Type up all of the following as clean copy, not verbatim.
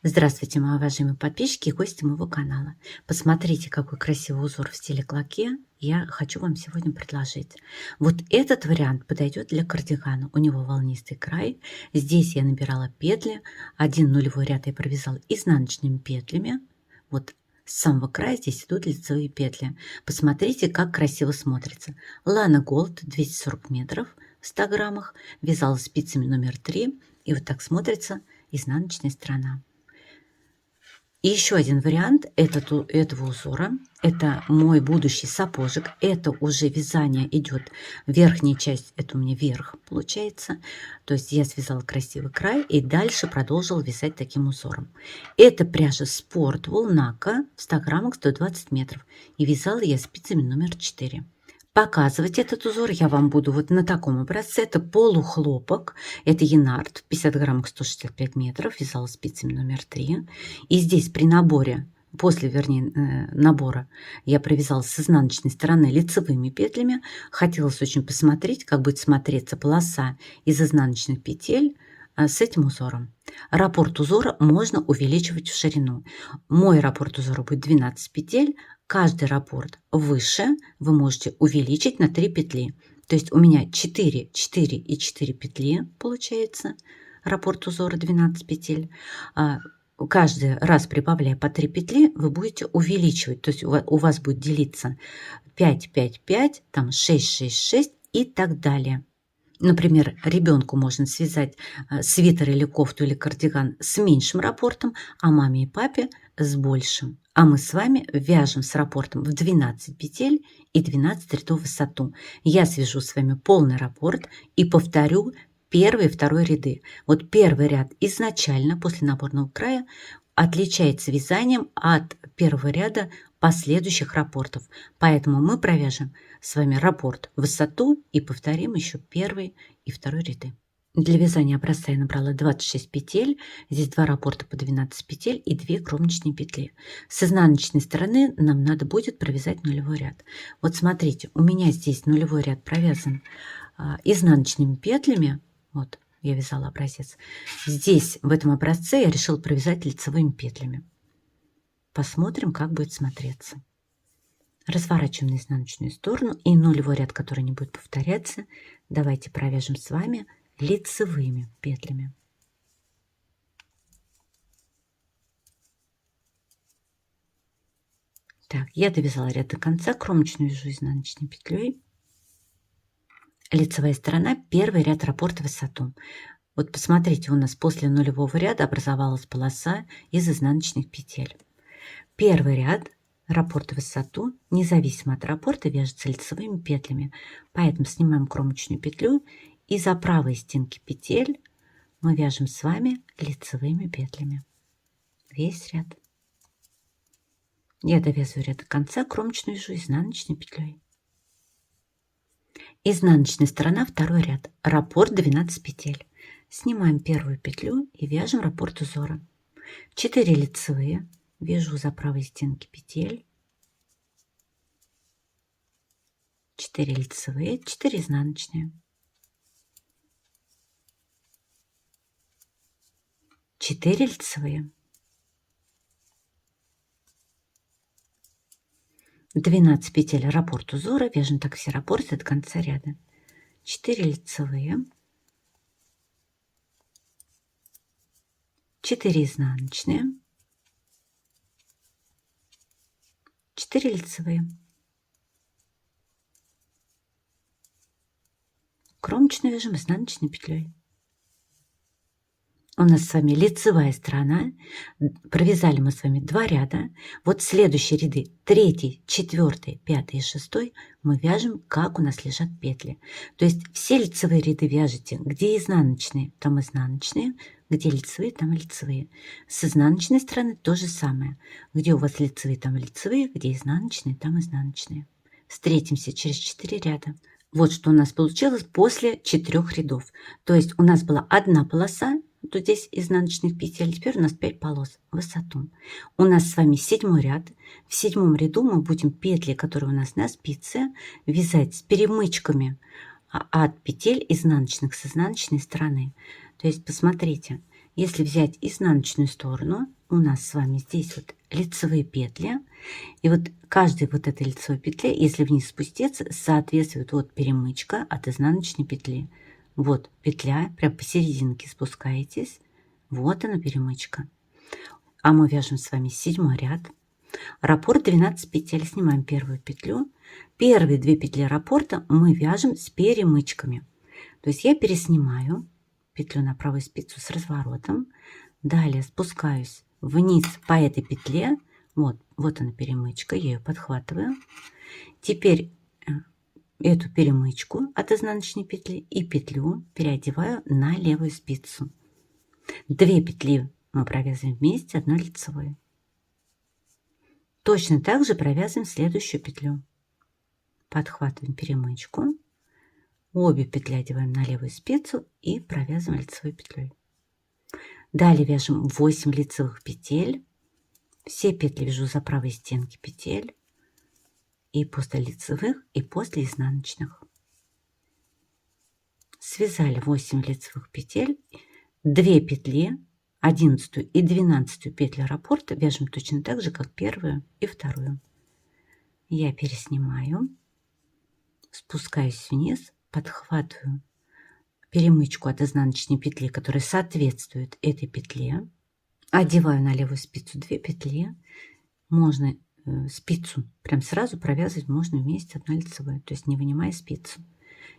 Здравствуйте, мои уважаемые подписчики и гости моего канала. Посмотрите, какой красивый узор в стиле клоке я хочу вам сегодня предложить. Вот этот вариант подойдет для кардигана. У него волнистый край. Здесь я набирала петли. Один нулевой ряд я провязала изнаночными петлями. Вот с самого края здесь идут лицевые петли. Посмотрите, как красиво смотрится. Лана Голд 240 метров в 100 граммах. Вязала спицами номер 3. И вот так смотрится изнаночная сторона. И еще один вариант этого узора. Это мой будущий сапожик. Это уже вязание идет. Верхняя часть, это у меня верх получается. То есть я связала красивый край и дальше продолжила вязать таким узором. Это пряжа Sport Wool Naka в 100 граммах 120 метров. И вязала я спицами номер 4. Показывать этот узор я вам буду вот на таком образце. Это полухлопок, это Янард, 50 граммов 165 метров, вязала спицами номер 3. И здесь при наборе, набора, я провязала с изнаночной стороны лицевыми петлями. Хотелось очень посмотреть, как будет смотреться полоса из изнаночных петель с этим узором. Раппорт узора можно увеличивать в ширину. Мой раппорт узора будет 12 петель. Каждый раппорт выше вы можете увеличить на 3 петли. То есть у меня 4, 4 и 4 петли получается. Раппорт узора 12 петель. Каждый раз прибавляя по 3 петли, вы будете увеличивать. То есть у вас будет делиться 5, 5, 5, там 6, 6, 6 и так далее. Например, ребенку можно связать свитер или кофту или кардиган с меньшим раппортом, а маме и папе с большим. А мы с вами вяжем с раппортом в 12 петель и 12 рядов в высоту. Я свяжу с вами полный раппорт и повторю первый и второй ряды. Вот первый ряд изначально после наборного края отличается вязанием от первого ряда последующих раппортов. Поэтому мы провяжем с вами раппорт в высоту и повторим еще первый и второй ряды. Для вязания образца я набрала 26 петель. Здесь 2 раппорта по 12 петель и 2 кромочные петли. С изнаночной стороны нам надо будет провязать нулевой ряд. Вот смотрите, у меня здесь нулевой ряд провязан изнаночными петлями. Вот я вязала образец. Здесь в этом образце я решила провязать лицевыми петлями. Посмотрим, как будет смотреться. Разворачиваем на изнаночную сторону и нулевой ряд, который не будет повторяться, давайте провяжем с вами лицевыми петлями. Так, я довязала ряд до конца, кромочную вяжу изнаночной петлей. Лицевая сторона, первый ряд раппорта в высоту. Вот посмотрите, у нас после нулевого ряда образовалась полоса из изнаночных петель. Первый ряд раппорта в высоту, независимо от раппорта, вяжется лицевыми петлями. Поэтому снимаем кромочную петлю и за правой стенки петель мы вяжем с вами лицевыми петлями. Весь ряд. Я довязываю ряд до конца, кромочную вяжу изнаночной петлей. Изнаночная сторона, второй ряд, раппорт 12 петель. Снимаем первую петлю и вяжем раппорт узора. 4 лицевые. Вяжу за правой стенки петель, 4 лицевые, 4 изнаночные, 4 лицевые, 12 петель раппорт узора, вяжем так все раппорты до конца ряда, 4 лицевые, 4 изнаночные, 4 лицевые, кромочную вяжем изнаночной петлей. У нас с вами лицевая сторона, провязали мы с вами 2 ряда. Вот следующие ряды 3, 4, 5 и 6 мы вяжем, как у нас лежат петли. То есть все лицевые ряды вяжете, где изнаночные, там изнаночные, где лицевые, там лицевые. С изнаночной стороны то же самое. Где у вас лицевые, там лицевые, где изнаночные, там изнаночные. Встретимся через 4 ряда. Вот что у нас получилось после 4 рядов. То есть у нас была одна полоса, то здесь изнаночных петель, теперь у нас 5 полос в высоту. У нас с вами 7 ряд. В 7 ряду мы будем петли, которые у нас на спице, вязать с перемычками от петель изнаночных с изнаночной стороны. То есть посмотрите, Если взять изнаночную сторону, у нас с вами здесь вот лицевые петли. И вот каждой вот этой лицевой петле, если вниз спуститься, соответствует вот перемычка от изнаночной петли. Вот петля, прям посерединке спускаетесь. Вот она перемычка. А мы вяжем с вами 7 ряд. Раппорт 12 петель. Снимаем первую петлю. Первые 2 петли раппорта мы вяжем с перемычками. То есть я переснимаю петлю на правую спицу с разворотом. Далее спускаюсь вниз по этой петле. Вот она перемычка, я ее подхватываю. Теперь эту перемычку от изнаночной петли и петлю переодеваю на левую спицу. 2 петли мы провязываем вместе, 1 лицевой. Точно так же провязываем следующую петлю. Подхватываем перемычку, обе петли одеваем на левую спицу и провязываем лицевой петлей. Далее вяжем 8 лицевых петель. Все петли вяжу за правой стенки петель. И после лицевых, и после изнаночных. Связали 8 лицевых петель. 2 петли, 11 и 12 петли раппорта вяжем точно так же, как первую и вторую. Я переснимаю, спускаюсь вниз, подхватываю перемычку от изнаночной петли, которая соответствует этой петле. Одеваю на левую спицу 2 петли. Можно спицу прям сразу провязывать, можно вместе 1 лицевая, то есть не вынимая спицу.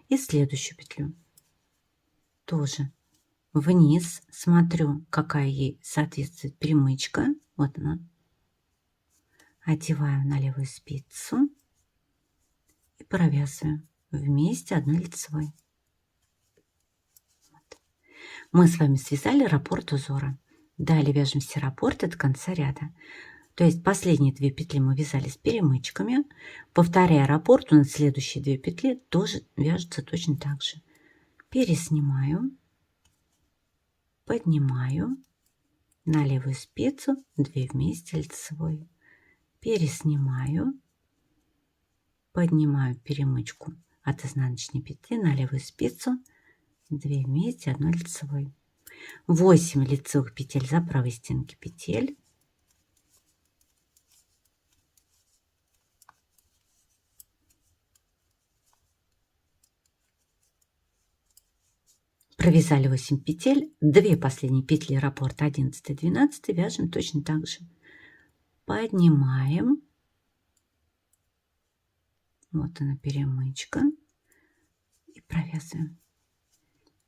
И следующую петлю тоже вниз смотрю, какая ей соответствует перемычка. Вот она. Одеваю на левую спицу и провязываю вместе 1 лицевой. Вот. Мы с вами связали раппорт узора. Далее вяжем все раппорты до конца ряда. То есть последние 2 петли мы вязали с перемычками. Повторяя раппорт, у нас следующие 2 петли тоже вяжутся точно так же. Переснимаю, поднимаю на левую спицу 2 вместе лицевой. Переснимаю, поднимаю перемычку от изнаночной петли на левую спицу, 2 вместе, 1 лицевой. 8 лицевых петель за правой стенки петель. Провязали 8 петель, 2 последние петли раппорта 11 и 12 вяжем точно так же. Поднимаем. Вот она перемычка. И провязываем.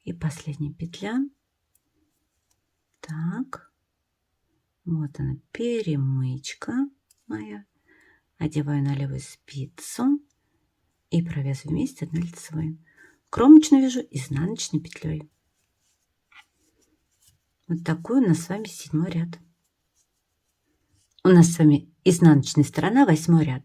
И последняя петля. Так. Вот она перемычка моя. Одеваю на левую спицу. И провязываю вместе 1 лицевой. Кромочную вяжу изнаночной петлей. Вот такой у нас с вами 7 ряд. У нас с вами изнаночная сторона, 8 ряд.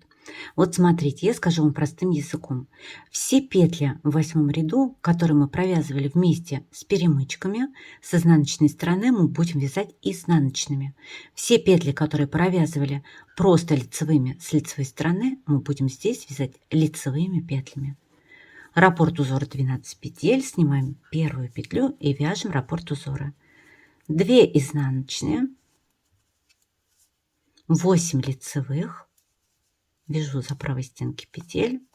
Вот смотрите, я скажу вам простым языком. Все петли в 8 ряду, которые мы провязывали вместе с перемычками, с изнаночной стороны мы будем вязать изнаночными. Все петли, которые провязывали просто лицевыми с лицевой стороны, мы будем здесь вязать лицевыми петлями. Раппорт узора 12 петель, снимаем первую петлю и вяжем раппорт узора. 2 изнаночные, 8 лицевых, вяжу за правой стенки петель,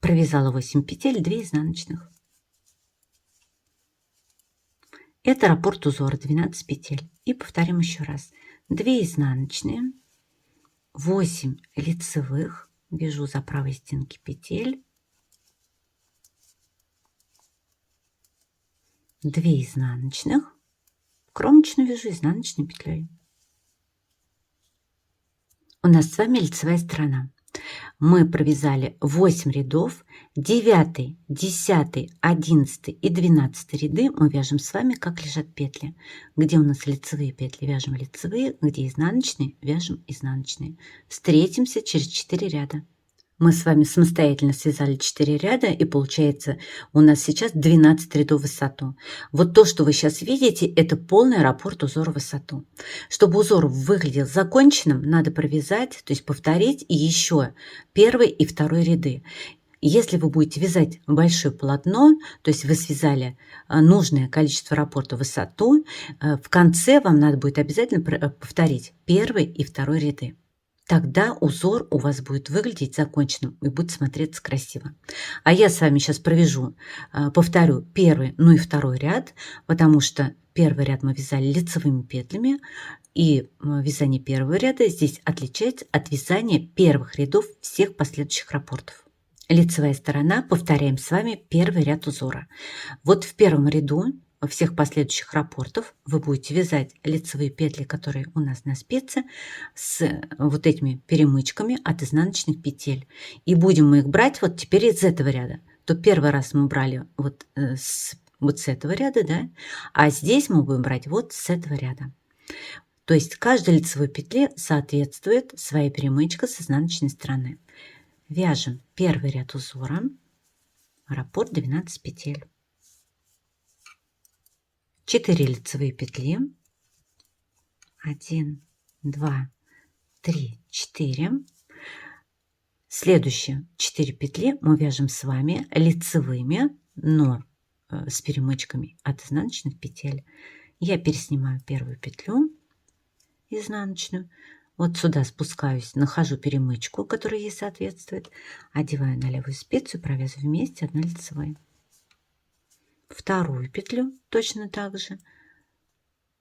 провязала 8 петель, 2 изнаночных. Это раппорт узора 12 петель. И повторим еще раз. 2 изнаночные, 8 лицевых, вяжу за правой стенки петель, 2 изнаночных, кромочную вяжу изнаночной петлей. У нас с вами лицевая сторона. Мы провязали 8 рядов, 9, 10, 11 и 12 ряды мы вяжем с вами, как лежат петли. Где у нас лицевые петли, вяжем лицевые, где изнаночные, вяжем изнаночные. Встретимся через 4 ряда. Мы с вами самостоятельно связали 4 ряда, и получается у нас сейчас 12 рядов в высоту. Вот то, что вы сейчас видите, это полный раппорт узора в высоту. Чтобы узор выглядел законченным, надо провязать, то есть повторить еще первый и второй ряды. Если вы будете вязать большое полотно, то есть вы связали нужное количество раппорта, высоту, в конце вам надо будет обязательно повторить первый и второй ряды. Тогда узор у вас будет выглядеть законченным и будет смотреться красиво. А я с вами сейчас провяжу, повторю первый, ну и второй ряд, потому что первый ряд мы вязали лицевыми петлями, и вязание первого ряда здесь отличается от вязания первых рядов всех последующих раппортов. Лицевая сторона, повторяем с вами первый ряд узора. Вот в первом ряду всех последующих раппортов вы будете вязать лицевые петли, которые у нас на спице, с вот этими перемычками от изнаночных петель. И будем мы их брать вот теперь из этого ряда. То первый раз мы брали вот с этого ряда, да, а здесь мы будем брать вот с этого ряда. То есть каждой лицевой петле соответствует своя перемычка с изнаночной стороны. Вяжем первый ряд узора, раппорт 12 петель. 4 лицевые петли, 1, 2, 3, 4. Следующие 4 петли мы вяжем с вами лицевыми, но с перемычками от изнаночных петель. Я переснимаю первую петлю изнаночную, вот сюда спускаюсь, нахожу перемычку, которая ей соответствует, одеваю на левую спицу и провязываю вместе 1 лицевая. Вторую петлю точно так же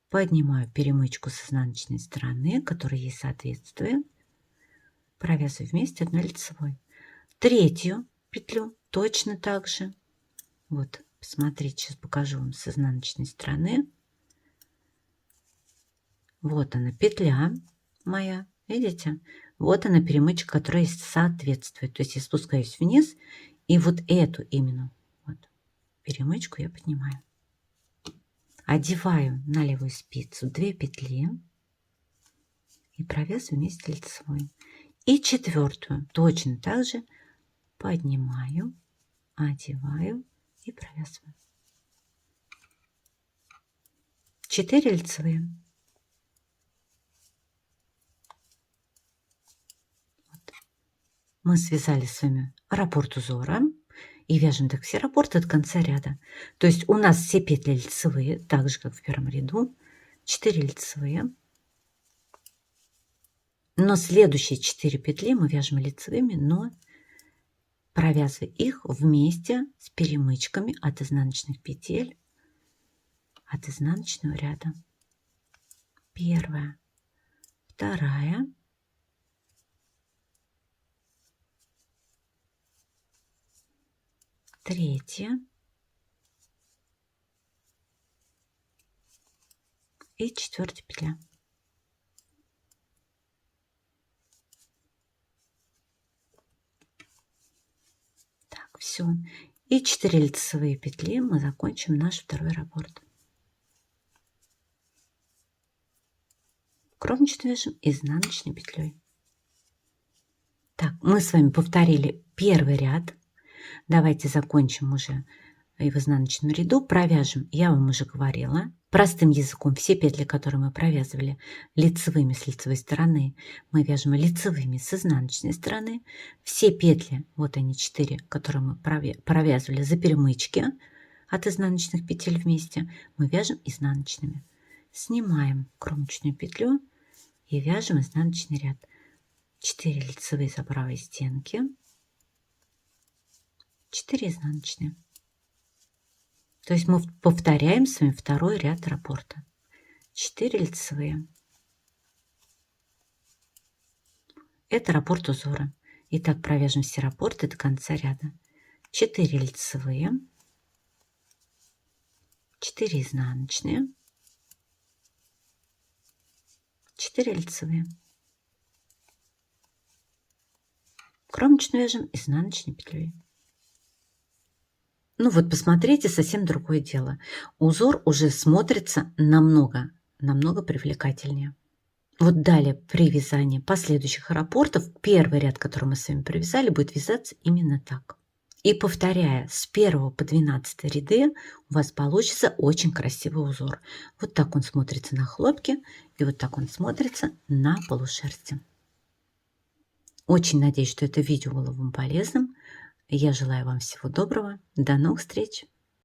поднимаю перемычку с изнаночной стороны, которая ей соответствует, провязываю вместе 1 лицевой. Третью петлю точно так же, вот посмотрите, сейчас покажу вам с изнаночной стороны. Вот она петля моя, видите? Вот она перемычка, которая соответствует. То есть я спускаюсь вниз и вот эту именно вот перемычку я поднимаю. Одеваю на левую спицу 2 петли и провязываю вместе лицевой. И четвертую точно так же поднимаю, одеваю и провязываю. 4 лицевые. Мы связали с вами раппорт узора и вяжем так все раппорты до конца ряда. То есть у нас все петли лицевые, так же как в первом ряду, 4 лицевые. Но следующие 4 петли мы вяжем лицевыми, но провязывая их вместе с перемычками от изнаночных петель, от изнаночного ряда. Первая, вторая, третья и 4-я петля. Так, все. И 4 лицевые петли мы закончим наш второй раппорт. Кромочную вяжем изнаночной петлей. Так, мы с вами повторили первый ряд. Давайте закончим уже и в изнаночном ряду. Провяжем, я вам уже говорила, простым языком все петли, которые мы провязывали лицевыми с лицевой стороны, мы вяжем лицевыми с изнаночной стороны. Все петли, вот они 4, которые мы провязывали за перемычки от изнаночных петель вместе, мы вяжем изнаночными. Снимаем кромочную петлю и вяжем изнаночный ряд. 4 лицевые за правой стенки, 4 изнаночные. То есть мы повторяем с вами второй ряд раппорта. 4 лицевые. Это раппорт узора. Итак, провяжем все раппорты до конца ряда. 4 лицевые, 4 изнаночные, 4 лицевые. Кромочную вяжем изнаночной петлей. Ну вот посмотрите, совсем другое дело. Узор уже смотрится намного привлекательнее. Вот далее при вязании последующих раппортов первый ряд, который мы с вами провязали, будет вязаться именно так. И повторяя с 1 по 12 ряды, у вас получится очень красивый узор. Вот так он смотрится на хлопке и вот так он смотрится на полушерсти. Очень надеюсь, что это видео было вам полезным. Я желаю вам всего доброго. До новых встреч!